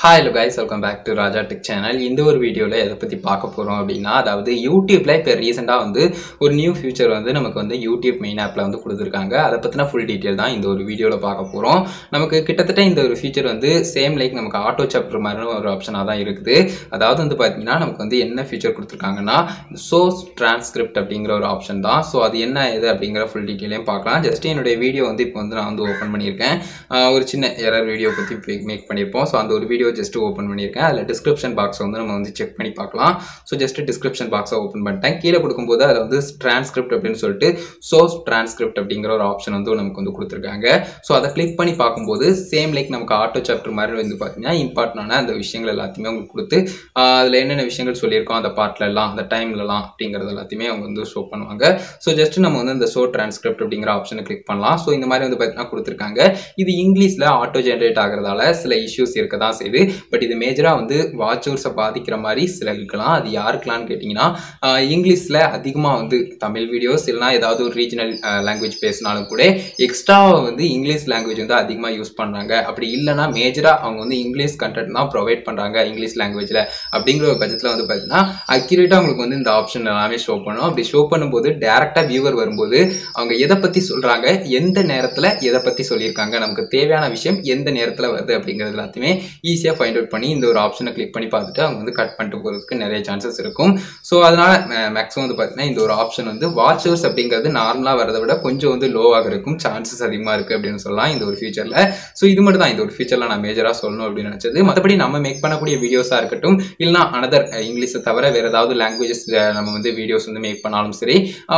Hi hello guys, welcome back to Raja Tech channel. இந்த ஒரு வீடியோல எதை பத்தி பார்க்க போறோம் அப்படின்னா, அதாவது YouTubeல இப்ப ரீசெண்டா ஒரு நியூ ஃபீச்சர் நமக்கு YouTube மெயின் ஆப்ல கொடுத்திருக்காங்க. அத பத்தின ஃபுல் டீடைல் தான் இந்த ஒரு வீடியோல பார்க்க போறோம். நமக்கு கிட்டத்தட்ட இந்த ஒரு ஃபீச்சர் சேம் லைக் நமக்கு ஆட்டோ சாப்டர் மாதிரி ஒரு ஆப்ஷனா தான் இருக்குது. அதாவது பாத்தீங்கன்னா நமக்கு என்ன ஃபீச்சர் கொடுத்திருக்காங்கன்னா சோர்ஸ் டிரான்ஸ்கிரிப்ட் அப்படிங்கிற ஒரு ஆப்ஷன் தான். சோ அது என்ன ஏது அப்படிங்கிற ஃபுல் டீடைலையும் பார்க்கலாம். ஜஸ்ட் என்னோட வீடியோ இப்போ நான் ஓபன் பண்ணியிருக்கேன். ஒரு சின்ன எரர் வீடியோ பத்தி மேக் பண்ணிருப்போம். சோ அந்த ஒரு வீடியோ just open பண்ணிருக்கேன். அதுல description box நம்ம செக் பண்ணி பார்க்கலாம். So just description box open பண்ணிட்டேன். கீழ கொடுக்கும்போது அதுல transcript அப்படினு சொல்லிட்டு source transcript அப்படிங்கற ஒரு ஆப்ஷன் நமக்கு கொடுத்திருக்காங்க. சோ அத கிளிக் பண்ணி பாக்கும்போது சேம் லைக் நமக்கு ஆட்டோ சாப்டர் மாதிரி பாத்தீங்கன்னா இம்பார்ட்டன்டான அந்த விஷயங்கள் எல்லாத்தையுமே உங்களுக்கு கொடுத்து அதுல என்னென்ன விஷயங்கள் சொல்லிருக்கோம் அந்த பார்ட்ல எல்லாம் அந்த டைம்ல எல்லாம் அப்படிங்கறது எல்லாத்தையுமே அவங்க ஷோ பண்ணுவாங்க. சோ just நம்ம இந்த source transcript அப்படிங்கற ஆப்ஷனை கிளிக் பண்ணலாம். சோ இந்த மாதிரி பாத்தீங்கன்னா கொடுத்திருக்காங்க. இது இங்கிலீஷ்ல ஆட்டோ ஜெனரேட் ஆகறதால சில இஷ்யூஸ் இருக்க தான் செய்யுது. பட் இது மேஜரா வாட்சர்ஸை பாதிக்கிற மாதிரி சில இருக்கலாம். அது யாருக்கலாம்னு கேட்டீங்கன்னா இங்கிலீஷ்ல அதிகமா தமிழ் வீடியோஸ் இல்லைனா ஏதாவது ஒரு ரீஜனல் லாங்குவேஜ் பேசினாலும் கூட எக்ஸ்ட்ராவா இங்கிலீஷ் லாங்குவேஜ் அதிகமா யூஸ் பண்றாங்க. அப்படி இல்லைன்னா மேஜரா அவங்க இங்கிலீஷ் கண்டென்ட் தான் ப்ரொவைட் பண்றாங்க இங்கிலீஷ் லாங்குவேஜ்ல அப்படிங்கிற ஒரு பட்சத்துல பாத்தீங்கன்னா அக்யூரேட்டா உங்களுக்கு இந்த ஆப்ஷன் எல்லாமே ஷோ பண்ணும். அப்படி ஷோ பண்ணும்போது டைரக்டா வியூவர் வரும்போது அவங்க எதை பத்தி சொல்றாங்க, எந்த நேரத்துல எதை பத்தி சொல்லியிருக்காங்க, நமக்கு தேவையான விஷயம் எந்த நேரத்துல வருது அப்படிங்கிறது எல்லாத்தையுமே ஈஸியா ஃபைண்ட் அவுட் பண்ணி இந்த ஒரு ஆப்ஷனை கிளிக் பண்ணி பார்த்துட்டு அவங்க கட் பண்ணிட்டு போறதுக்கு நிறைய சான்சஸ் இருக்கும். ஸோ அதனால மேக்ஸிமம் பார்த்தீங்கன்னா இந்த ஒரு ஆப்ஷன் வாட்சர்ஸ் அப்படிங்கிறது நார்மலா வரதை விட கொஞ்சம் லோவாக இருக்கும், சான்சஸ் அதிகமா இருக்கு அப்படின்னு சொல்லலாம் இந்த ஒரு ஃபியூச்சர்ல. ஸோ இது மட்டும் தான் இந்த ஒரு ஃபியூச்சர்ல நான் மேஜரா சொல்லணும் அப்படின்னு நினைச்சது. மற்றபடி நம்ம மேக் பண்ணக்கூடிய வீடியோஸா இருக்கட்டும் இல்லைனா அனதர் இங்கிலீஷை தவிர வேற ஏதாவது லாங்குவேஜஸ் நம்ம வீடியோஸ் மேக் பண்ணாலும் சரி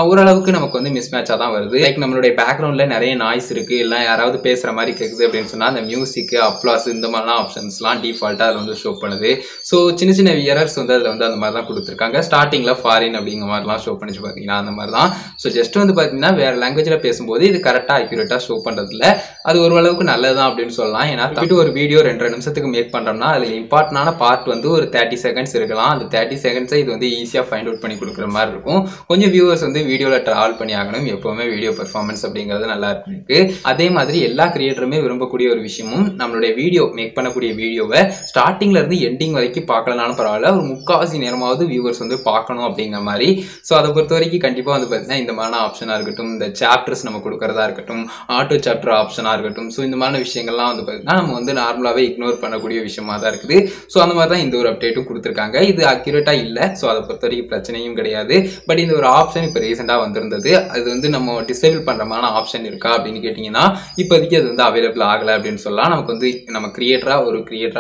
ஓரளவுக்கு நமக்கு மிஸ் மேட்சா தான் வருது. லைக் நம்மளுடைய பேக்ரவுண்ட்ல நிறைய நாய்ஸ் இருக்கு, இல்லை யாராவது பேசுற மாதிரி கேக்குது அப்படின்னு சொன்னா அந்த மியூசிக் அப்ளாஸ் இந்த மாதிரிலாம் ஆப்ஷன்ஸ்லாம் டிஃபால்ட்டா அதுல ஷோ பண்ணுது. ஸோ சின்ன சின்ன எரர்ஸ் அதுல அந்த மாதிரி தான் கொடுத்துருக்காங்க. ஸ்டார்டிங்ல ஃபாரின் அப்படிங்கிற மாதிரிலாம் ஷோ பண்ணிச்சு பாத்தீங்கன்னா அந்த மாதிரி தான். ஸோ ஜஸ்ட் பாத்தீங்கன்னா வேற லாங்குவேஜ்ல பேசும்போது இது கரெக்டா அக்யூரேட்டா ஷோ பண்றதுல அது ஓரளவுக்கு நல்லதுதான் அப்படின்னு சொல்லலாம். ஏன்னா ஒரு வீடியோ 2 நிமிஷத்துக்கு மேக் பண்றோம்னா அதுல இம்பார்ட்டன்டான பார்ட் ஒரு 30 செகண்ட்ஸ் இருக்கலாம். அந்த 30 செகண்ட்ஸை இது ஈஸியா ஃபைண்ட் அவுட் பண்ணி கொடுக்குற மாதிரி இருக்கும். கொஞ்சம் வியூவர்ஸ் வீடியோல டிராவல் பண்ணி ஆகணும். எப்பவுமே வீடியோ பெர்ஃபார்மன்ஸ் அப்படிங்கிறது நல்லா இருக்கு. அதே மாதிரி எல்லா கிரியேட்டருமே விரும்பக்கூடிய ஒரு விஷயமும் நம்மளுடைய வீடியோ மேக் பண்ணக்கூடிய வீடியோவை ஸ்டார்டிங்ல இருந்து எண்டிங் வரைக்கும் பார்க்கலனாலும் பரவாயில்ல, ஒரு முக்காவாசி நேரமாவது வியூவர்ஸ் பார்க்கணும் அப்படிங்கிற மாதிரி. ஸோ அதை பொறுத்த வரைக்கும் கண்டிப்பா பார்த்தீங்கன்னா இந்த மாதிரி ஆப்ஷனா இருக்கட்டும், இந்த சாப்டர்ஸ் நம்ம கொடுக்கறதா இருக்கட்டும், ஆட்டோ சாப்டர் ஆப்ஷனா இருக்கட்டும், ஸோ இந்த மாதிரி விஷயங்கள்லாம் பார்த்தீங்கன்னா நம்ம நார்மலாவே இக்னோர் பண்ணக்கூடிய விஷயமா தான் இருக்குது. ஸோ அந்த மாதிரி தான் இந்த ஒரு அப்டேட்டும் கொடுத்துருக்காங்க. இது அக்யூரேட்டா இல்லை, ஸோ அதை பொறுத்த வரைக்கும் பிரச்சனையும் கிடையாது. பட் இந்த ஒரு ஆப்ஷன் இப்போ ரீசெண்டா வந்திருந்தது. அது நம்ம டிசேபிள் பண்ற மாதிரி ஆப்ஷன் இருக்கா அப்படின்னு கேட்டீங்கன்னா இப்போதைக்கு அது அவைலபிள் ஆகலை அப்படின்னு சொல்லலாம். நமக்கு நம்ம கிரியேட்டரா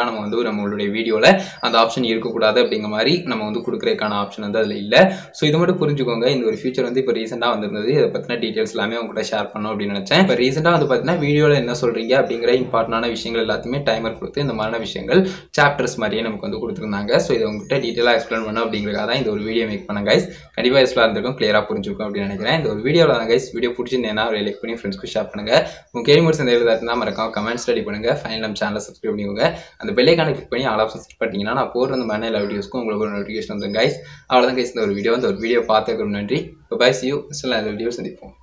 நம்ம நம்மளுடைய வீடியோல அந்த ஆப்ஷன் இருக்கக்கூடாது அப்படிங்கிற மாதிரி நம்ம கொடுக்கறதுக்கான ஆப்ஷன் அதுல இல்ல. சோ இது மட்டும் புரிஞ்சுக்கோங்க. இந்த ஒரு ஃபீச்சர் இப்போ ரீசெண்டா வந்திருந்தது. இதை பத்தின டீடைல்ஸ் எல்லாமே உங்ககிட்ட ஷேர் பண்ணணும் அப்படின்னு நினைச்சேன். இப்போ ரீசெண்டா பாத்தீங்கன்னா வீடியோல என்ன சொல்றீங்க அப்படிங்கிற இம்பார்ட்டன்டான விஷயங்கள் எல்லாத்தையுமே டைமர் கொடுத்து இந்த மாதிரி விஷயங்கள் சாப்டர்ஸ் மாதிரியே நமக்கு கொடுத்துருந்தாங்க. ஸோ இதை உங்ககிட்ட டீடைலா எக்ஸ்பிளைன் பண்ணணும் அப்படிங்கிறதுக்காக தான் இந்த ஒரு வீடியோ மேக் பண்ண கைஸ். கண்டிப்பா யூஸ்ஃபுல்லா இருந்திருக்கும், கிளியரா புரிஞ்சுக்கும் அப்படின்னு நினைக்கிறேன். இந்த ஒரு வீடியோல தான் கைஸ். வீடியோ பிடிச்சிருந்தேன்னா லைக் பண்ணி ஃப்ரெண்ட்ஸ்க்கு ஷேர் பண்ணுங்க. உங்க கேள்வி இருந்தா மறக்காம கமெண்ட்ஸ் ரெடி பண்ணுங்க. ஃபைனல் நம்ம சேனலை சப்ஸ்கிரைப் பண்ணிக்கோங்க. அந்த பெல் ஐகானை கிளிக் பண்ணி ஆல் ஆப்ஷன் செட் பண்ணிட்டீங்கன்னா நான் போடுற அந்த மாதிரி எல்லா வீடியோஸ்க்கும் உங்களுக்கு ஒரு நோட்டிஃபிகேஷன் வந்துடும் கைஸ். அவ்வளோதான் கைஸ். இந்த ஒரு வீடியோ பார்த்ததுக்கு நன்றி. Bye, see you. இந்த வீடியோ சந்திப்போம்.